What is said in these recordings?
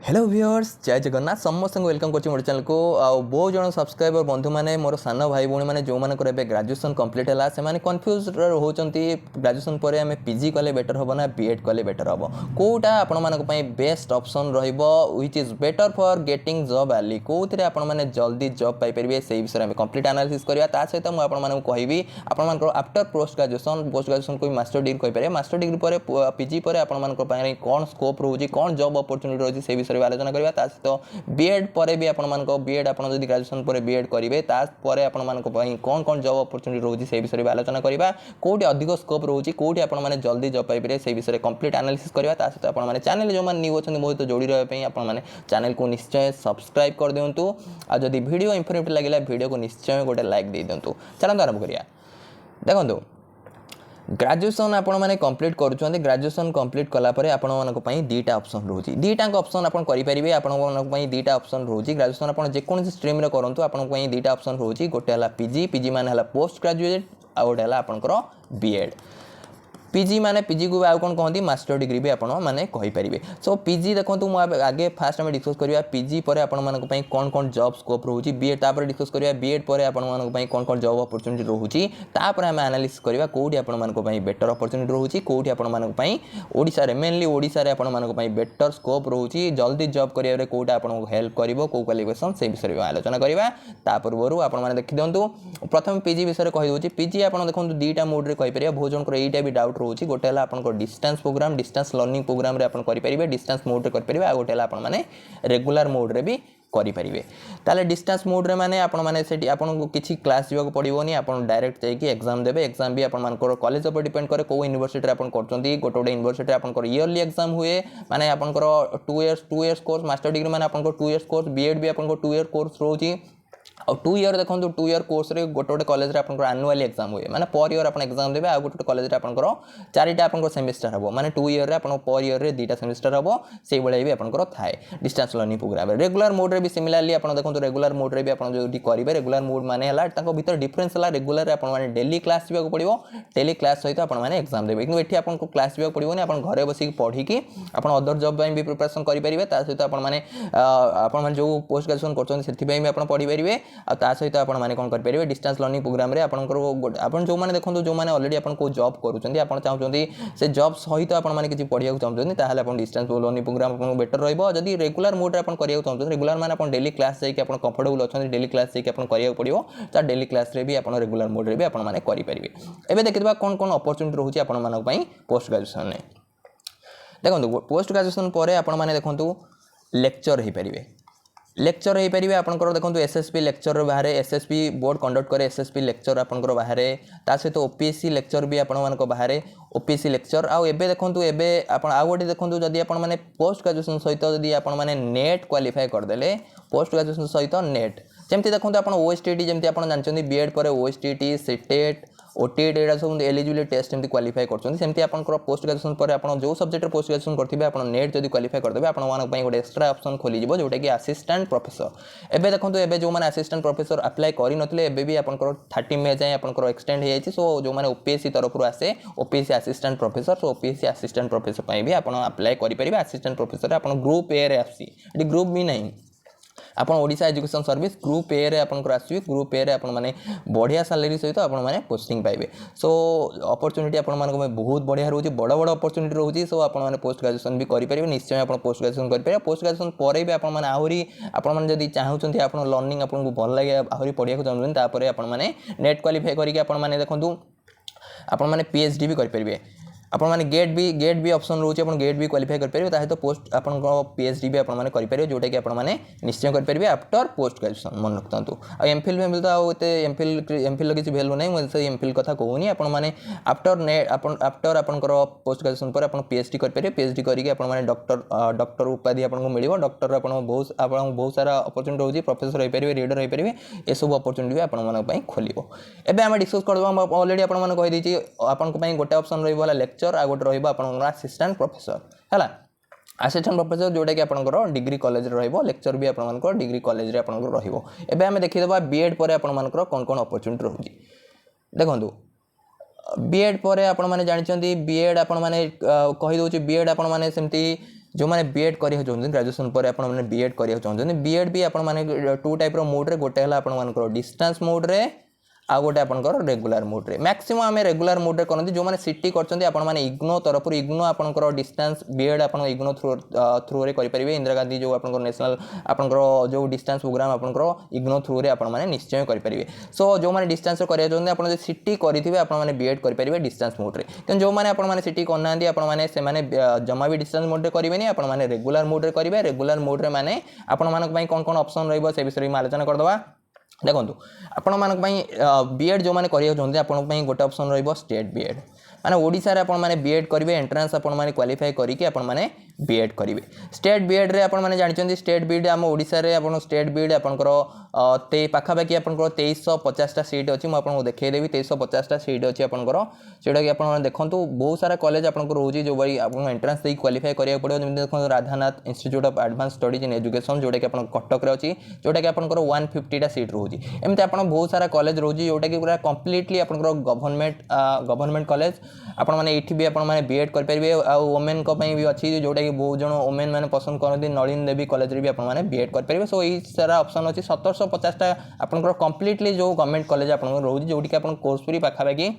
Hello viewers जय जगन्नाथ समस्त welcome कर मोर चैनल को बहुत जन सब्सक्राइबर बंधु मैंने मोर सान भाई भौणी मैंने जो मानकर ग्रेजुएशन कंप्लीट है से कन्फ्यूज होती ग्रेजुएशन पर आम पीजी कले बेटर हम ना बीएड कले बेटर हम कौटा आपण best option which is better for getting job early कौन आपने जल्दी जॉब पाइपर से विषय में कंप्लीट एनालिसिस करवा सहित मुझे कहबी आप आफ्टर पोस्ट ग्रेजुएशन को मास्टर डिग्री कहीपर मास्टर डिग्री पर पीजी पर आप कौन स्कोप रोचे कौन जॉब अपॉर्चुनिटी रोचे से विषय आलोचना करवा सहित बीएड पर भी बीएड आप ग्रेजुएशन पर बीएड करेंगे तापर आपण कौन कौन जॉब अपॉर्चुनिटी रोचे से विषय में आलोचना करवा कौटी अधिक स्कोप रोचे कौटी आपने जल्दी जॉब पाइपर से विषय कंप्लीट एनालिसिस करवा सहित आप चैनल जो न्यू अच्छे बहुत जोड़ी रही आपने चैनल को निश्चय सब्सक्राइब कर दिंतु आदि वीडियो इंफॉर्मेटिव लगे वीडियो को निश्चय गोटे लाइक दे दिंतु चलते आरंभ करिया देखो ग्रेजुएशन आपण मैंने कंप्लीट करुँच ग्रेजुएशन कंप्लीट कलापर आपण दीटा ऑप्शन रोचे दीटा ऑप्शन आप करेंगे आपण दीटा ऑप्शन रोचे ग्रेजुएशन आप जेकोसी स्ट्रीम करूँ आपण दीटा ऑप्शन रोचे गोटे है पीजी पीजी माने पोस्ट ग्रेजुएट आ गोटे है आपंकर बीएड पीजी माने पीजी को आउ कौन कहती मास्टर डिग्री भी आपण मैंने कहींपारे सो पीजी देखो आगे फास्ट आम डिस्कस करवा पीजी पर आपण कौन कौन जॉब स्कोप रोचे बीएड तापर डिस्कस करवा बीएड पर आपण कौन कौन जॉब अपॉर्चुनिटी रोचे तापर आम एनालिसिस करवा कौटी आपण बेटर अपॉर्चुनिटी रोचे कौटी आपड़ा मेनली ओडिशा रे आपण बेटर स्कोप रोचे जल्दी जॉब करिया कौटा आपको हेल्प कर कौ क्वालिफिकेशन से विषय में आलोचना करवा तापूर्व आपने देखी दिंतु प्रथम पीजी विषय कहीदे पीजी आप देखो दुईटा मोड्रे कहीपर बहुत जनकर यहीटा भी डाउट रोचे गोटे है आपको distance program distance learning program रे आपण करेंगे डिस्टेंस मोड रे करेंगे आ गोटे है रेगुलर मोड रे भी करेंगे ताले डिस्टेंस मोड रे माने आपण माने सेठी आपन किछि क्लास जीवा पड़ोनी आप डायरेक्ट जाइए एग्जाम देबे एग्जाम भी आपण कॉलेज पर डिपेंड करे को यूनिवर्सिटी रे आपण करचंती गोटे गोटे यूनिवर्सिटी आपण इयरली एग्जाम हुए माने आपण 2 इयर्स कोर्स मास्टर डिग्री माने आपण 2 इयर्स कोर्स बीएड भी आपण 2 इयर कोर्स रोची और 2 इयर देखो 2 इयर कोर्स रे गोटे गोटे कॉलेज रे आपन एनुअल एग्जाम हुए माने पर इयर आपन एग्जाम देबे आ गोटे कॉलेज रे आपन चारिटा आपन सेमेस्टर हबो माने 2 इयर रे आपन पर इयर रे दीटा सेमेस्टर हबो सेही बळे भी आपन थाए distance learning program regular mode रे भी सिमिलरली आपन देखो रेगुलर मोड रे भी आपन जोटी करिवे रेगुलर मोड माने हला ताको भीतर डिफरेंस हला रेगुलर रे आपन माने डेली क्लास जीवा को पड़िवो डेली क्लास सहित आपन माने एग्जाम देबे किंतु एठी आपन को क्लास जीवा पड़िवोनी आपन घरे बसी पढी की आपन अदर जॉब बाई भी प्रिपरेशन करि परिबे ता सहित आपन माने जो पोस्ट ग्रेजुएशन करछन सेठी बाई भी आपन पढी परिबे आ ता सहित आपण माने कोन कर परिबे डिस्टेंस लर्निंग प्रोग्राम रे आपन जो माने देखो जो माने ऑलरेडी आपन को जॉब करूचंदी आपन चाहउचंदी से जॉब सहित आपण माने किछि पढिया चाहउचंदी ताहाले आपन डिस्टेंस लर्निंग प्रोग्राम आपन बेटर रहइबो जदी रेगुलर मोड रे आपन करिया चाहउचंदी रेगुलर माने आपन डेली क्लास जाई कि आपन कंफर्टेबल अछंदी डेली क्लास जाई कि आपन करिया पड़िबो ता डेली क्लास रे भी आपन रेगुलर मोड रे भी आपन माने करि परिबे एबे देखिबा कोन कोन अपॉर्चुनिटी रहउची आपन मानक पई पोस्ट ग्रेजुएशन ने देखंतु पोस्ट ग्रेजुएशन परे आपन माने देखंतु लेक्चर हे परिबे लेक्चर हो पारे आपंकर देखो एसएसपी लेक्चर बाहर एसएसपी बोर्ड कंडक्ट करे एसएसपी लेक्चर आपंकर बाहर ता सहित ओपीएससी लेक्चर भी आपण मानक बाहर ओपीएससी लेक्चर आउ एबे देखंतु एबे आपण आ गोटे देखंतु जदी आपण माने पोस्ट ग्रेजुएशन सहित जदी आपण माने नेट क्वालिफाई करदेले पोस्ट ग्रेजुएशन सहित नेट जेमती देखंतु आपण ओएसटीटी जेमती आपण जानचंदी बीएड पर ओएसटीटी सीटेट ओटीटी एटा सब एलिजिबिलिटी टेस्ट एमती क्वालिफाई करछन सेमती आपनकर पोस्ट ग्रेजुएशन पर आपण जो सब्जेक्ट पोस्ट ग्रेजुएशन करथिबे आपण नेट जदी क्वालिफाई करदेबे आपण मानक पई गोटे एक्स्ट्रा ऑप्शन खोली जिवो जोटा कि असिस्टेंट प्रोफेसर एबे देखंतु एबे जो माने असिस्टेंट प्रोफेसर अप्लाई करि नथले एबे भी आपनकर 30 मे जाय आपनकर एक्सटेंड हे जायछि सो जो माने ओपीएससी तरफ रु आसे ओपीएससी असिस्टेंट प्रोफेसर सो ओपीएससी असिस्टेंट प्रोफेसर पई भी आपण अप्लाई करि परिबे असिस्टेंट प्रोफेसर आपण ग्रुप ए रे आसी एटी ग्रुप भी नहीं आपन Odisha education service group A रे आपन आसबे ग्रुप ए रे आपन माने बढ़िया सैलरी सहित आपन माने पोस्टिंग पाइबे सो अपॉर्चुनिटी आपन माने बहुत बढ़िया रहउची बड़ बड़ अपॉर्चुनिटी रहउची सो आपन माने पोस्ट ग्रेजुएशन भी करि परिबे निश्चय आपन पोस्ट ग्रेजुएशन करि परिबे पोस्ट ग्रेजुएशन परे भी आपन माने आहुरी आपन माने जदी चाहउचंती आपन लर्निंग आपन को भल लागे आहुरी पढिया को चाहउचंती तापरे आपन माने नेट क्वालिफाई करिके आपन माने देखंतु आपन माने पीएचडी भी करि परिबे आपण माने गेट भी ऑप्शन रोचे आपण गेट भी क्वालिफाई कर परिबे ताहे तो पोस्ट आपण पीएचडी भी आपण माने करि परिबे जोटा कि आपण माने निश्चय कर परिबे आफ्टर पोस्ट ग्रेजुएशन मन रखतंतु आ एमफिल तो आ एते एमफिल किछि वैल्यू नै मैं से एमफिल कथा कहूनी आपण माने आफ्टर नेट आफ्टर आपनकर पोस्ट ग्रेजुएशन पर आपण पीएचडी कर परिबे पीएचडी करिके आपण माने डॉक्टर उपाधि आपण को मिलिबो डॉक्टर आपण बहुत सारा अपॉर्चुनिटी होची प्रोफेसर होई परिबे रीडर होई परिबे ए सब अपॉर्चुनिटी भी आपण माने पई खोलिबो एबे हम डिस्कस करबो ऑलरेडी आपण माने कहि दिछि आपण को पई गोटे ऑप्शन रहइबो लेक्चर आ गोटे रहइबो आपण असिस्टेंट प्रोफेसर हला असिस्टेंट प्रोफेसर जोटा कि आपनकर डिग्री कॉलेज रे रहइबो लेक्चर भी आपनकर डिग्री कॉलेज रे आपनकर रहइबो एबे हम देखिदेबा बीएड पर आपनकर कोन कोन अपॉर्चुनिटी रहउची देखंतु बीएड पर आपण माने जानिचंदी बीएड आपण माने कहि दोची बीएड आपण माने सेमती जो मैंने बीएड करिया चाहते ग्रेजुएशन पर आप बीएड करिया चाहते बीएड भी आपण माने टू टाइप मोड रे गोटे है आपण डिस्टेंस मोड रे आ गोटे आपंकर रेगुलर मोड रे मैक्सिमम आम रेगुलर मोड रे करते जो मैंने सिटी करते आपने इग्नो तरफ इग्नो आपंकर डिस्टेंस बीएड आप इग्नो थ्रू रे करेंगे इंदिरा गांधी जो आप नेशनल आपंकर जो डिस्टेंस प्रोग्राम आपंकर इग्नो थ्रू रे आपने निश्चय करेंगे सो जो मैंने डिस्टेंस कराते आप सिटी करेंगे आपने बीएड करेंगे डिस्टेंस मोड रे कि जो मैंने आपने सिटी करना आपने जमा भी डिस्टेंस मोड रे करेंगे आपने रेगुलर मोड रे करेंगे रेगुलर मोड रे माने आपण कौन कौन ऑप्शन रहिबो से विषय में आलोचना करदबा देखो आपण मानक बीएड जो मैंने करिया चाहते आपण गोटे ऑप्शन रहिबो स्टेट बीएड माने ओडिसा रे आपण माने बीएड करिवे एंट्रेंस आपण माने क्वालिफाई करिके आपण माने बीएड करिवे स्टेट बीएड रे आपण माने जानिचंदी स्टेट बीएड हम ओडिसा रे आपण स्टेट बीएड आपनकर ते पाखापाखि आपनकर 2350 टा सीट अछि म आपन देखै देबी 2350 टा सीट अछि आपनकर सेटा कि आपण देखंतु बहुत सारा कॉलेज आपनकर होजी जो भाई आपण एंट्रेंस दे क्वालिफाई करिया पड़ो जेम देखो Radhanath institute of advance studies in education जोटा कि आपण कटक रे अछि जोटा कि आपनकर 150 टा सीट रहउजी एमते आपण बहुत सारा कॉलेज रहउजी जोटा कि पूरा कंप्लीटली आपनकर गवर्नमेंट कॉलेज आपण माने एठी भी आपण माने बीएड कर परिबे आ वुमेन को पई भी अछि जोटा कि बहुत जण वुमेन माने पसंद करथि नलिन देवी कॉलेज रे भी आपण माने बीएड कर परिबे सो ई सारा ऑप्शन अछि 1750 टा आपनकर कंप्लीटली जो गवर्नमेंट कॉलेज आपनकर रहउजी जोटी कि आपण कोर्स फ्री पाखाबाकी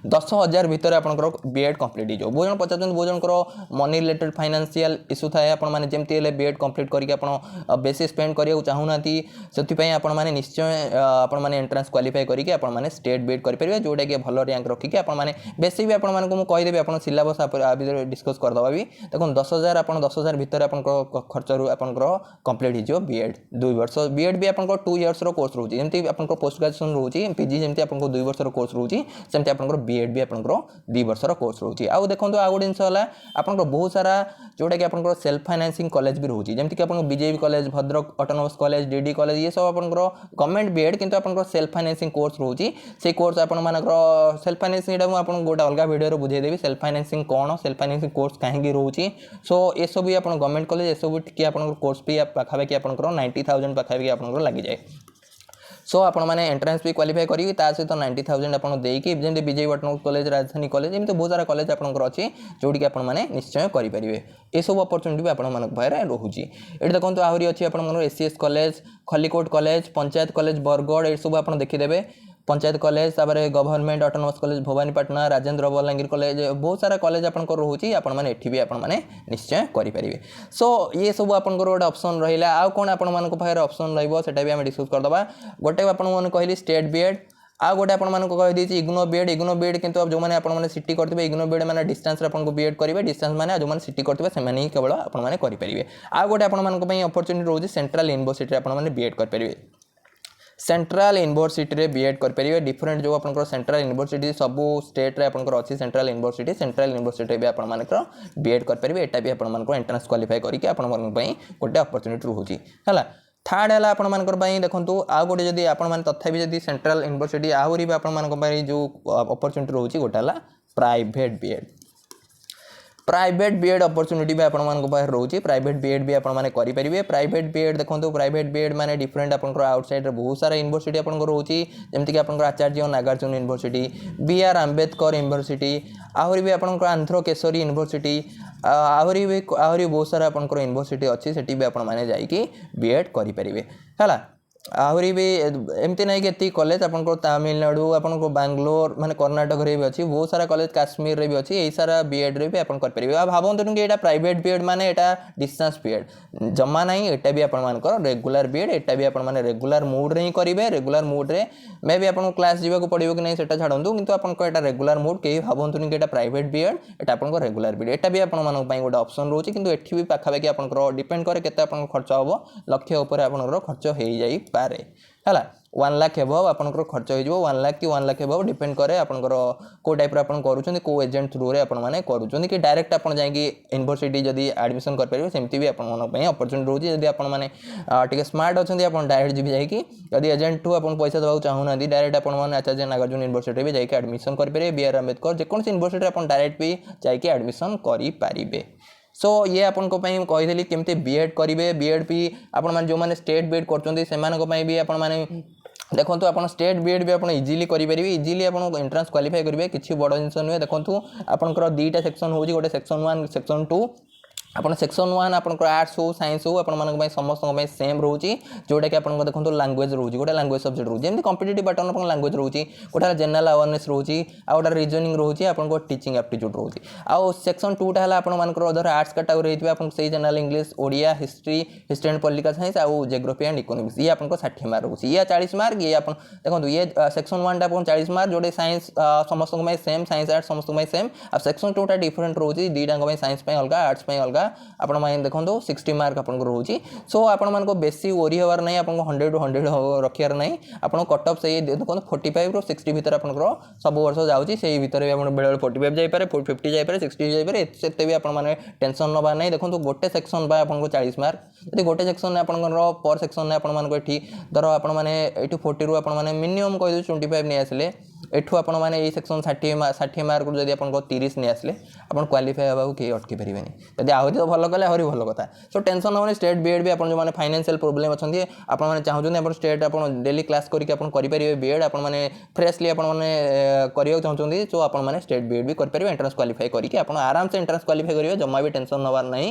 10,000 भितर आपनकर बीएड कंप्लीट हो बहुत जन पचास बहुत जनकर मनी रिलेटेड फाइनेंशियल इश्यू थाए आपण माने जेमती हेले बीएड कंप्लीट करके आपण बेसी स्पेंड करिया चाहूनाती सेति पई आपण माने निश्चय आपण माने एंट्रेंस क्वालिफाई करके आपण माने स्टेट बीएड कर परिबे जोटा कि भलो रैंक रखिके आपण माने बेसी भी आपण माने को कहि देबे आपण सिलेबस आ भीतर डिस्कस कर दबा भी देखो 10,000 आपण 10,000 भितर आपनकर खर्च रु आपनकर कंप्लीट हिजो बीएड 2 वर्ष बीएड भी आपनकर 2 इयर्स रो कोर्स रहउची जेमती आपनकर पोस्ट ग्रेजुएशन रहउची पीजी जेमती आपनकर 2 वर्ष रो कोर्स रहउची सेमती आपनकर बीएड भी आपनकर 2 वर्षर कोर्स रहउची आ देखंतु आ गोटे जिंस हला आपनकर बहुत सारा जोटा कि आपनकर सेल्फ फाइनेंसिंग कॉलेज भी रहउची जेमति कि आपन BJP college Bhadrak autonomous college DD college ये सब आपनकर गवर्नमेंट बीएड किंतु आपनकर सेल्फ फाइनेंसिंग कोर्स रहउची से कोर्स आपन मानकर सेल्फ फाइनेंसिंग एटा आपन गोटा अलगा वीडियो रो बुझाई देबी सेल्फ फाइनेंसिंग कोन सेल्फ फाइनेंसिंग कोर्स काहे की रहउची सो ए सब भी आपन गवर्नमेंट कॉलेज ए सब कि आपनकर कोर्स भी पाखाबे कि आपनकर 90,000 पाखाबे कि आपनकर लागि जाय सो आपण मैंने एंट्रेंस भी क्वालिफाई करी सहित 90,000 आप देकी जमी बीजेपी ऑटोनोमस कॉलेज राजधानी कॉलेज एमती बहुत सारा कॉलेज आपंकर अच्छी जोटी आपण मैंने निश्चय करेंगे ये सब अपॉर्चुनिटी भी आपंकर रोचे ये देखो आहरी अच्छी आप SCS college Khallikote college panchayat college Bargarh ये सब आप देखीदेवे panchayat college government autonomous college Bhawanipatna Rajendra Balangir college बहुत सारा कॉलेज आपंकर रोचे आपठी भी आपने निश्चय करेंगे सो ये सब आपंकर गोटे ऑप्शन रहा आउ कौन आपण ऑप्शन रहा भी आम डिस्कस करदे गोटे आपने कहली स्टेट बीएड आ गोटे आपको इग्नो बीएड किंतु जो मैंने आपने सिटी करते इग्नो बीएड मैंने डिस्टेंस आपको बीएड करेंगे डिस्टेंस मैंने जो मैंने सिटी करते ही केवल आपने करेंगे आ गोटे आपको अपॉर्चुनिटी रोचे सेंट्रल यूनिवर्सिटी आपने बीएड करेंगे सेंट्रल यूनिवर्सिटी रे बीएड कर परिवे डिफरेंट जो आपनकर सेंट्रल यूनिवर्सिटी सब स्टेट रे आपनकर अछि सेंट्रल यूनिवर्सिटी भी आपन मानकर बीएड कर परिवे एटा भी आपन मानकर एंट्रेंस क्वालिफाई करके आपन मन पई गोटे अपॉर्चुनिटी रहउची हला थर्ड है आपन मानकर पई देखंतु आ गोटे जदी आपन मान तथापि जदी सेंट्रल यूनिवर्सिटी आहुरी भी आपन मानकर पई जो अपॉर्चुनिटी रहउची गोटे हला प्राइवेट बीएड अपॉर्चुनिटी भी आपण मानको बाहर रोची प्राइवेट बीएड भी आपण माने करि परिबे प्राइवेट बीएड देखंतु प्राइवेट बीएड माने डिफरेंट आपनकर आउटसाइड रे बहुत सारा यूनिवर्सिटी आपनकर रोची जेमति कि आपनकर Acharya Nagarjuna university BR Ambedkar university आहुरी भी आपनकर आंध्र केशरी यूनिवर्सिटी आहुरी बहुत सारा आपनकर यूनिवर्सिटी अछि सेठी भी आपण माने जाई कि बीएड करि परिबे हला आहरी भी एमती नहीं कि कॉलेज आपको तमिलनाडु आपको बांग्लोर माने कर्नाटक रे भी अच्छी बहुत सारा कॉलेज काश्मीर रे भी अच्छी यही सारा बीएड रे भी आप करेंगे आ भावतु कि प्राइवेट बीएड माने एटा डिस्टेंस बीएड जमा नहीं एटा भी आपंकर रेगुलर बीएड एटा भी आप रेगुलर मूड रे ही करेंगे रेगुलर मूड रे मे भी आपको क्लास जावाक पड़ो कि नहीं सेटा छाड़ू किंतु आपको एटा रेगुलर मूड कहीं भावतुनि कि प्राइवेट बीएड एटा आपको रेगुलर बीएड एटा भी आपण गोटे ऑप्शन रोचे किंतु एठी भी पाखापाखि आपंकर डिपेंड करे केते आपन खर्च हम लक्ष्य उपर आपंकर खर्च हो जाई पारे हला 1 लाख एबव आपनकर खर्च हो 1 लाख कि 1 लाख एबव डिपेंड करे आपनकर को टाइप रे आपन करूछन को एजेंट थ्रू रे आपन माने करूछन कि डायरेक्ट आपन जाई यूनिवर्सिटी जदी एडमिशन कर परिबे सेमती भी आपन मन पई अपॉर्चुनिटी रोजी जदी आपन माने टिके स्मार्ट अछन आपन डायरेक्ट जी जाई कि जदी एजेंट थ्रू आपन पैसा दबाउ चाहू ना डायरेक्ट आपन माने आचार्य नागार्जुन यूनिवर्सिटी भी जाई कि एडमिशन कर परिबे बीआर अंबेडकर जे कोन यूनिवर्सिटी आपन डायरेक्ट भी जाई कि एडमिशन करि परिबे सो ये आपन को पई कहिदेली केमते बीएड करिवे बीएड भी आपन मान जो माने स्टेट बीएड करचोंदी सेमान को पई भी आपन माने देखो आप स्टेट बीएड भी आप इजिली करेंगे इजिली आप एंट्रेंस क्वालिफाई करेंगे किसी बड़ जिन नुहे देखो आपंकर 2टा सेक्शन हो गोटे सेक्शन 1 सेक्शन 2 ଆପଣ ସେକ୍ସନ୍ 1 ଆପଣଙ୍କର ଆର୍ट्ସ ହଉ ସାଇନ୍ସ ହଉ ଆପଣମାନଙ୍କ ପାଇଁ ସମସ୍ତଙ୍କ ପାଇଁ ସେମ୍ ରହୁଛି ଯେଉଁଟାକି ଆପଣଙ୍କ ଦେଖନ୍ତୁ ଲାଙ୍ଗୁଏଜ୍ ରହୁଛି ଗୋଟେ ଲାଙ୍ଗୁଏଜ୍ ସବଜେକ୍ଟ ରହୁଛି ଯେମିତି କମ୍ପିଟେଟିଭ୍ ପାଟର୍ନ ଆପଣଙ୍କ ଲାଙ୍ଗୁଏଜ୍ ରହୁଛି ଗୋଟେ ଜେନେରାଲ୍ ଆୱାରନେସ୍ ରହୁଛି ଆଉ ଗୋଟେ ରିଜନିଂ ରହୁଛି ଆପଣଙ୍କ ଟିଚିଂ ଆପ୍ଟିଚ୍ୟୁଡ୍ ରହୁଛି ଆଉ ସେକ୍ସନ୍ 2ଟା ହେଲା ଆପଣମାନଙ୍କର ଧର ଆର୍ଟ୍ସ କାଟାଗୋରୀ ହେଇଥିବେ ଆପଣଙ୍କୁ ସେଇ general English Odia history and political science ଆଉ ଜିଓଗ୍ରାଫି ଆଣ୍ଡ ଇକୋନୋମିକ୍ସ ଇଏ ଆପଣଙ୍କ 60 ମାର୍କ ରହୁଛି ଇଏ 40 ମାର୍କ ଇଏ ଆପଣ ଦେଖନ୍ତୁ ଇଏ ସେକ୍ସନ୍ 1ଟା ଆପଣ 40 ମାର୍କ ଯେଉଁଟା ସାଇନ୍ସ ସମସ୍ତଙ୍କ ପାଇଁ ସେମ୍ ସାଇନ୍ସ ଆର୍ଟ୍ସ ସମସ୍ତଙ୍କ ପାଇଁ ସେମ୍ ଆଉ ସେକ୍ସନ୍ 2ଟା ଡିଫରେଣ୍ଟ ରହୁଛି ଦୁଇଟାଙ୍କ ପାଇଁ ସାଇନ୍ସ ପାଇଁ ଅଲଗା ଆର୍ଟ୍ସ ପାଇଁ ଅଲଗା ଆପଣ ଦେଖନ୍ତୁ 60 ମାର୍କ ଆପଣଙ୍କୁ ରହୁଛି ସୋ ଆପଣମାନଙ୍କୁ ବେଶୀ ଓରି ହେବାର ନାହିଁ ଆପଣଙ୍କୁ 100 ରୁ 100 ରଖିବାର ନାହିଁ ଆପଣ କଟ୍ ଅଫ୍ ସେଇ ଦେଖନ୍ତୁ 45 ରୁ 60 ଭିତରେ ଆପଣଙ୍କର ସବୁ ବର୍ଷ ଯାଉଛି ସେଇ ଭିତରେ ବି ଆପଣ ବେଳେବେଳେ 45 ଯାଇପାରେ 50 ଯାଇପାରେ 60 ଯାଇପାରେ ସେତେ ବି ଆପଣମାନେ ଟେନସନ୍ ନେବାର ନାହିଁ ଦେଖନ୍ତୁ ଗୋଟେ ସେକ୍ସନ୍ ପାଇଁ ଆପଣଙ୍କୁ 40 ମାର୍କ ଯଦି ଗୋଟେ ସେକ୍ସନ୍ରେ ଆପଣଙ୍କର ପର୍ ସେକ୍ସନ୍ରେ ଆପଣମାନଙ୍କୁ ଏଠି ଧର ଆପଣମାନେ ଏଇଠୁ 40ରୁ ଆପଣମାନେ ମିନିମମ୍ କହିଦେଉଛି 25 ନେଇ ଆସିଲେ ଏଠୁ ଆପଣମାନେ ଏଇ ସେକ୍ସନ୍ 60 ମାର୍କରୁ ଯଦି ଆପଣଙ୍କ 30 ନେଇ ଆସିଲେ ଆପଣ କ୍ୱାଲିଫାଏ ହେବାକୁ କେହି ଅଟକି ପାରିବେନି ଯଦି ଆହୁରି ତ ଭଲ କଲେ ଆହୁରି ଭଲ କଥା ସୋ ଟେନସନ୍ ହେବନି ଷ୍ଟେଟ୍ ବିଏଡ୍ ବି ଆପଣ ଯେଉଁମାନେ ଫାଇନାନ୍ସିଆଲ୍ ପ୍ରୋବ୍ଲେମ୍ ଅଛନ୍ତି ଆପଣମାନେ ଚାହୁଁଛନ୍ତି ଆପଣ ଷ୍ଟେଟ୍ ଆପଣ ଡେଲି କ୍ଲାସ୍ କରିକି ଆପଣ କରିପାରିବେ ବିଏଡ୍ ଆପଣମାନେ ଫ୍ରେଶଲି ଆପଣମାନେ କରିବାକୁ ଚାହୁଁଛନ୍ତି ସୋ ଆପଣମାନେ ଷ୍ଟେଟ୍ ବିଏଡ୍ ବି କରିପାରିବେ ଏଣ୍ଟ୍ରାନ୍ସ କ୍ୱାଲିଫାଏ କରିକି ଆପଣ ଆରାମସେ ଏଣ୍ଟ୍ରାନ୍ସ କ୍ୱାଲିଫାଏ କରିବେ ଜମା ବି ଟେନସନ୍ ନେବାର ନାହିଁ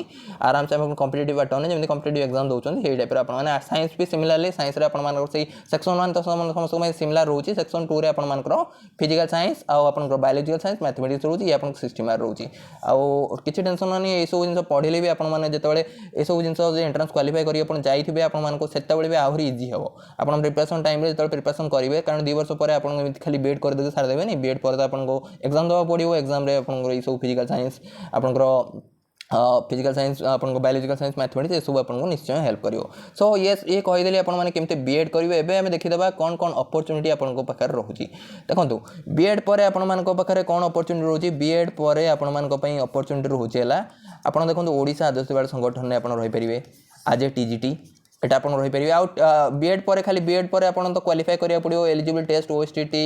ଆରାମସେ ଆପଣ କମ୍ପିଟେଟିଭ୍ ପାଟର୍ନରେ ଯେମିତି କମ୍ପିଟେଟିଭ୍ ଏକ୍ଜାମ୍ ଦେଉଛନ୍ତି ସେଇ ଟାଇପ୍ର ଆପଣମାନେ ସାଇନ୍ସ ବି ସିମିଲାରଲି ସାଇନ୍ସରେ ଆପଣମାନଙ୍କର ସେଇ ସେକ୍ସନ୍ 1 ତ ସମସ୍ତଙ୍କ ପାଇଁ ସିମିଲାର ରହୁଛି ସେକ୍ସନ୍ 2ରେ ଆପଣମାନଙ୍କର ଫିଜିକାଲ୍ ସାଇନ୍ସ ଆଉ ଆପଣଙ୍କର ବାୟୋଲୋଜିକାଲ୍ ସାଇନ୍ସ ମ୍ୟାଥମେଟିକ୍ସ ରହୁଛି ଇଏ ଆପଣଙ୍କୁ 60 ମାର୍କ ରହୁଛି ଆଉ କିଛି ଟେନସନ୍ ନାହିଁ ଏଇସବୁ ଜିନିଷ ପଢ଼ିଲେ ବି ଆପଣମାନେ ଯେତେବେଳେ ଏସବୁ ଜିନିଷ ଯଦି ଏଣ୍ଟ୍ରାନ୍ସ କ୍ୱାଲିଫାଏ କରି ଆପଣ ଯାଇଥିବେ ଆପଣମାନଙ୍କୁ ସେତେବେଳେ ବି ଆହୁରି ଇଜି ହେବ ଆପଣ ପ୍ରିପାରେସନ୍ ଟାଇମ୍ରେ ଯେତେବେଳେ ପ୍ରିପାରେସନ୍ କରିବେ କାରଣ 2 ବର୍ଷ ପରେ ଆପଣଙ୍କୁ ଏମିତି ଖାଲି ବିଏଡ୍ କରିଦେଇକି ସାରିଦେବେନି ବିଏଡ୍ ପରେ ତ ଆପଣଙ୍କୁ ଏକ୍ଜାମ୍ ଦେବାକୁ ପଡ଼ିବ ଏକ୍ଜାମ୍ରେ ଆପଣଙ୍କର ଏଇସବୁ ଫିଜିକାଲ୍ ସାଇନ୍ସ ଆପଣଙ୍କର फिजिकल साइंस आपको बायोलॉजिकल साइंस मैथमेटिक्स ये सब आपको निश्चय हेल्प करियो सो ये कहीदेली आपण मैंने केमती बीएड करेंगे एवं आम देखीदा कौन कौन अपॉर्चुनिटी आपको पाखे रोचे देखो बीएड पर आपे कौन अपॉर्चुनिटी रोचे बीएड पर आपण अपॉर्चुनिटी रोचे आप देखो ओडिशा आदिवासी विकास संगठन में आप रहीपर आज ए टीजीटी एटा आप रहीपर आउ बीएड पर खाली बीएड पर आप तो क्वालिफाई करा पड़ो एलिजिबल टेस्ट ओएसटीटी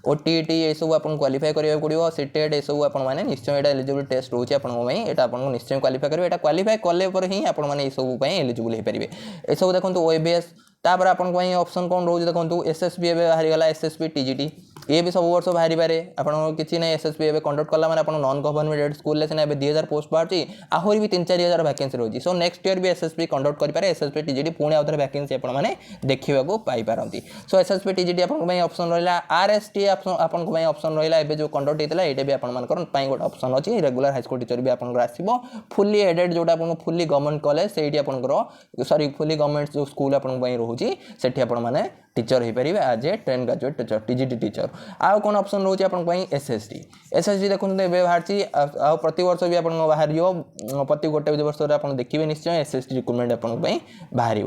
ओटीटी ये सब आपको क्वालिफाई करा पड़ो सीटेड ये सब आपने निश्चय यहाँ एलिजिबल टेस्ट रोचे यहाँ आपको निश्चय क्वालिफाई करेंगे यहाँ क्वालिफाई कले पर ही आपने ये सब एलिजिबल हो पारे ये सब देखो ओएबीएस तापर आपन ऑप्शन कौन रोज देखो एसएसबी एवं बाहरीगला एसएसबी टीजीटी ये भी सब वर्ष बाहरी पारे आप किसी ना एसएसबी एवं कंडक्ट कला मैंने नॉन गवर्नमेंट स्कूल सीना 2000 पोस्ट बाहर आहरी भी 3-4 वैकेंसी रही सो नेक्स्ट ईयर भी एसएसबी कंडक्ट करेंगे एसएसबी टीजीटी पुणी आउे वैकेंसी आपने देखा पाइपारती सो एसएसबी टीजीटी ऑप्शन रहा आरएसटी आपन ऑप्शन रहा है जो कंडक्ट होता है ये भी आपर गोटे ऑप्शन अच्छी रेगुलर हाईस्कूल टीचर भी आपको आसो फुली एडेड जोटा आपको फुली गवर्नमेंट कॉलेज से आपंकर सॉरी फुली गवर्नमेंट जो स्कूल आपने रोचे सेठी आपने टीचर हो पारे आज a train graduate teacher TGT teacher आउ कौन ऑप्शन रोचे आपन एसएसटी एसएसटी देखो बाहरी आ प्रति वर्ष भी आप बाहर प्रति गोटे वर्ष आप देखिए निश्चय एसएसटी रिक्रुटमेंट आप बाहर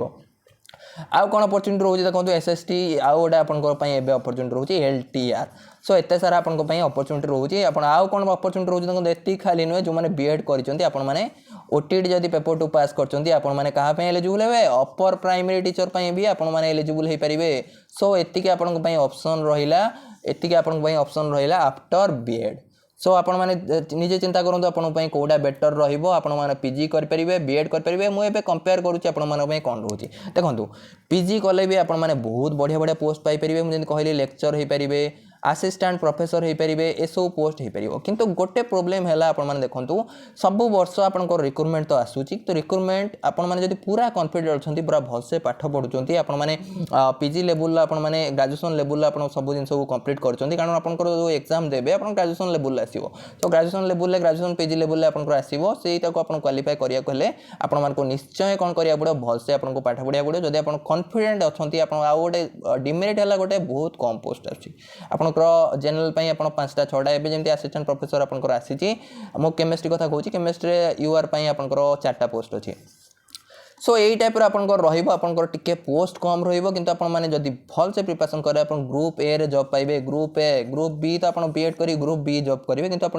आउ कौन अपॉर्चुनिटी रोचे देखो एसएसटी आउ गोटे आपंकर अपॉर्चुनिटी रोचे एलटीआर सो एत सारा आपंक अपॉर्चुनिटी रोचे आउ कौन अपॉर्चुनिटी रोचे देखो ये खाली नुहे जो मैंने बीएड कर ओटीटी जदि पेपर 2 पास कर एलिजिबल हे अपर प्राइमरी टीचर भी आपने एलिजिबल हो पारे सो एतिक आपंक ऑप्शन रहा एतिक आपंक ऑप्शन रहा आफ्टर बीएड सो आपण मैंने निजे चिंता करूँ आपंपाई कौटा बेटर रहा पीजी करेंगे बीएड करेंगे मुझे कंपेयर करुँच आपण कौन रोचे देखो पीजी कले भी आपने बहुत बढ़िया बढ़िया पोस्ट पाइपर मुझे कहली लेक्चर हो पारे असिस्टेंट प्रोफेसर हो पारे ये सब पोस्ट हो पार किंतु गोटे प्रोब्लेम है आपने देखो सब वर्ष आप रिक्रुटमेंट तो आसूची तो रिक्रुटमेंट आपने पूरा कॉन्फिडेंट अच्छा पूरा भलसे पाठ पढ़ुंट आपने पीजी लेवल आपने ग्रेजुएशन लेवल आप सब जिन कंप्लीट कर कारण आपंकर जो एग्जाम देवे आप ग्रेजुएशन लेवल आसो तो graduation level graduation PG level आपको आसो से क्वालिफाई कराया आपको निश्चय कौन करा पड़ो भलसे आपको पाठ पढ़ा पड़ो जब आप कॉन्फिडेंट अच्छा आउ गोटे डिमेरिट है गोटे बहुत कम पोस्ट आस जेनरल आप 5-6 एवं जमी असिस्टेंट प्रोफेसर आपंकर आसी मो केमिस्ट्री कथा कहूँ केमिस्ट्री यूआर आपंकर 4टा पोस्ट अच्छी सो यही टाइप आपंकर टिके पोस्ट कम रही मैंने जब भल से प्रिपरेशन करें ग्रुप ए रे जॉब पाइबे ग्रुप ए ग्रुप बी तो आप बीएड कर ग्रुप बी जॉब करेंगे किंतु आप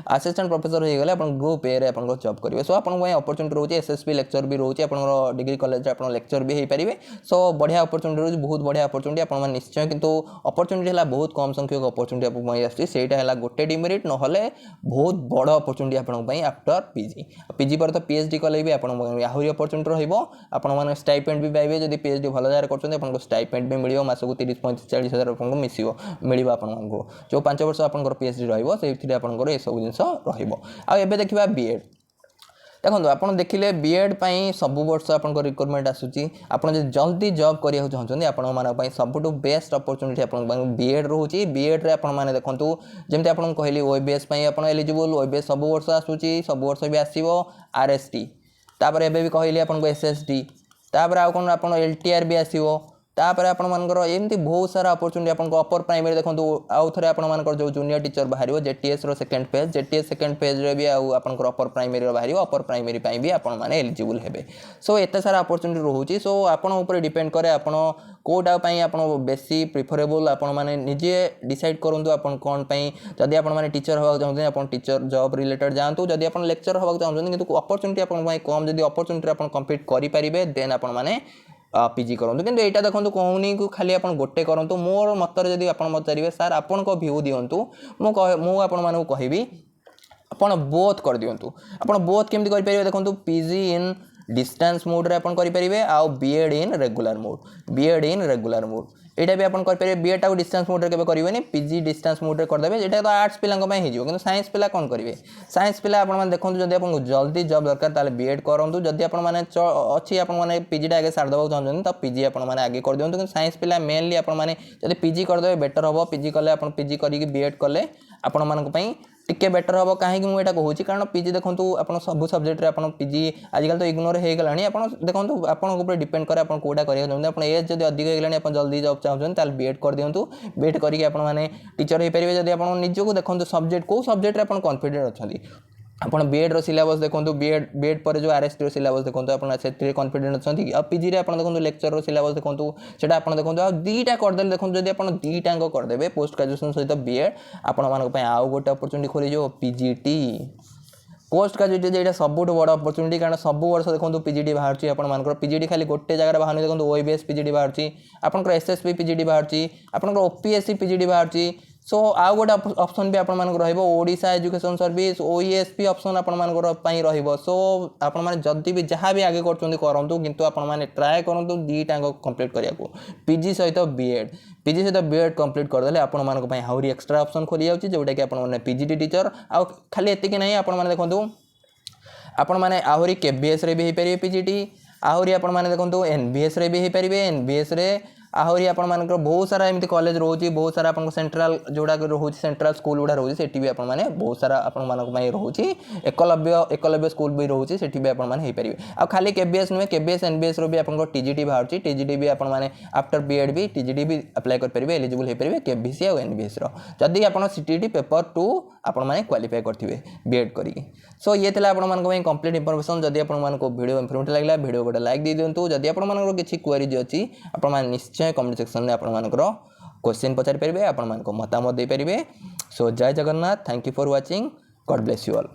असिस्टेंट प्रोफेसर हो गले ग्रुप ए रे जॉब करेंगे सो आप अपॉर्चुनिटी रोचे एसएसबी लेक्चर भी रोचे आप डिग्री कॉलेज आप लेक्चर भी हो पारे सो बढ़िया अपॉर्चुनिटी रोचे बहुत बढ़िया अपॉर्चुनिटी आप निश्चय किंतु अपॉर्चुनिटी है बहुत कम संख्यक अपॉर्चुनिटी आपको आसटा है गोटे डिमेरिट ना बहुत बड़ अपॉर्चुनिटी आपंपाई आफ्टर पीजी पीजी पर तो पीएचडी कले भी आहरी अपॉर्चुनिटी आपने स्टाइपेंड भी पाइबे जब पीएचडी भल जगह कर स्टाइपेंड भी मिले मासक 30-35-40 हज़ार आपको मिल आपको जो 5 वर्ष आप पीएचडी रही सब जिन रही देखा बीएड देखो आप देखिले बीएड सब वर्ष आप रिक्रुटमेंट आसूची आप जल्दी जॉब करिया चाहते आपण सबुठ बेस्ट अपॉर्चुनिटी आप बीएड रोचे बीएड रे आपण माने देखंतु जेमते आपण कहली ओएबीएस आपण एलिजिबल ओएबीएस सब वर्ष आसूची सब वर्ष भी आसीबो आरएसटी तापर एबे भी कहली आपण एसएसडी तापर आ कोन आपण एलटीआर भी आसीबो तापर आपण मानकर एमती बहुत सारा अपॉर्चुनिटी आपण अपर प्राइमरी देखंतु आउ थरे आपण मानकर जो जूनियर टीचर बाहरियो जेटीएस रो second phase JTS second phase रे भी आउ आपण अपर प्राइमरी रो बाहरियो अपर प्राइमरी पई भी आपण माने एलिजिबल हेबे सो एते सारा अपॉर्चुनिटी रहउची सो आपण ऊपर डिपेंड करे आपण कोटा पई आपण बेसी प्रिफरेबल आपण माने निजे डिसाइड करंतु आपण कोन पई जदी आपण माने टीचर होबा चाहते आपण टीचर जॉब रिलेटेड जानतु जदी आपण लेक्चर होबा चाहते किंतु अपॉर्चुनिटी आपण पई कम जदी अपॉर्चुनिटी आपण कंप्लीट करि परिबे देन आपण माने पीजी करूँ कि यहाँ देखो कहूनी कि खाली आप गोटे करूँ मोर मतर जब आप पचारे सार आपण भ्यू दिंतु मुझे कहबी आप बोथ कर दिंतु आप बोथ केमती करेंगे देखो पीजी इन डिस्टेंस मोड रे अपन करेंगे आउ बीएड इन रेगुलर मोड यहाँ भी आप करेंगे बीएड टाक डिस्टेंस मोड रे करेंगे पीजी डिस्टेंस मोड रे करदे ये तो आर्ट्स पिला हो साइंस पिला कौन करेंगे साइंस पिला आप देखो जब आपको जल्दी जॉब दरकार ताले बीएड करूँ जदि आप अच्छी आपने पीजीटा आगे सारिदेवा चाहते तो पीजी आपने आगे कर दिखाँ कि साइंस पिला मेनली आपने जब पीजी करदे बेटर हम पीजी कले आप पीजी करके बीएड कले आपण मानी टिके बेटर हम कहीं मुझे कहूँ कारण पीजी देखो आप सब सब्जेक्ट रे आप पीजी आजकल तो इग्नोर हो गलानी आप देखो आपन डिपेंड करे आप कोटा करिया चाहते आप एज जब अधिक हो गलानी आप जल्दी जॉब चाहते ताल बीएड कर दिंतु बीएड करके आप माने टीचर हो पारे जब आप निजको देखो सब्जेक्ट को सब्जेक्ट रे आप कॉन्फिडेंट अच्छी आप बीएड रो सिलेबस देखो बीएड पर जो आरएसटी रो सिलेबस देखो आप से कॉन्फिडेंट अच्छी आ पीजी रे आप देखो लेक्चर रो सिलेबस देखो सेटा आप देखो आ दुईटा करदे देखो जब आप दुईटा करदे पोस्ट ग्रेजुएशन सहित बीएड आपण मानक आउ गोटे अपॉर्चुनिटी खोली जो पीजीटी पोस्ट ग्रेजुएट यहाँ सबुठ बड़ अपॉर्चुनिटी कारण सब वर्ष देखो पीजीटी बाहर आप पीजीटी खाली गोटे जगह बाहर देखो ओएबीएस पीजीटी बाहर आपंकर एसएसपी पीजीटी बाहर आपंकर ओपीएससी पीजीटी बाहर सो आउ गोटे ऑप्शन भी आपको ओडिशा एजुकेशन सर्विस ओईएसपी ऑप्शन आपको सो आप जदि भी जहाँ भी आगे करूँ किंतु आपने ट्राए करूँ दीटा कंप्लीट करने को पीजी सहित बीएड कंप्लीट करदे आपण आहरी एक्स्ट्रा ऑप्शन खोली जाऊँगी जोटा कि आपने पीजीटी टीचर आउ खाली एतिकी नहीं आपने देखो आपण मैंने आहरी केबीएस रे भी हो पारे पीजीटी आहरी आपण मैंने देखो एनबीएस रे भी हो पारे एनबीएस रे आहरी आप बहुत सारा एमती कॉलेज रोचे बहुत सारा आप सेंट्रल जोड़ा रोचे सेंट्रल स्कूल गुड़ा रोचे सेठी भी आपने बहुत सारा आपण रोचे एकलव्य स्कूल भी रोचे सेठी भी आपने आ खाली केबीएस नुहे केबीएस एनबीएस रो भी आप टीजीटी बाहर टीजीटी भी आपने आफ्टर बीएड भी टीजीटी भी अप्लाई करेंगे एलिजिबल हो पारे केबीसी और एनबीएस जदि आप सीटीटी पेपर 2 आपने क्वालिफाई करेंगे बीएड करी सो ये थे आप कंप्लीट इनफॉरमेशन जदि आपको वीडियो इनफॉर्मेटिव लगे वीडियो गोटे लाइक दे दिंतु जदि आप किसी क्वेरीज अच्छी आप निश्चय कमेंट सेक्शन में आपंकर क्वेश्चन पचारि पारे आपण मतामत दे पारे सो जय Jagannath thank you for watching God bless you all.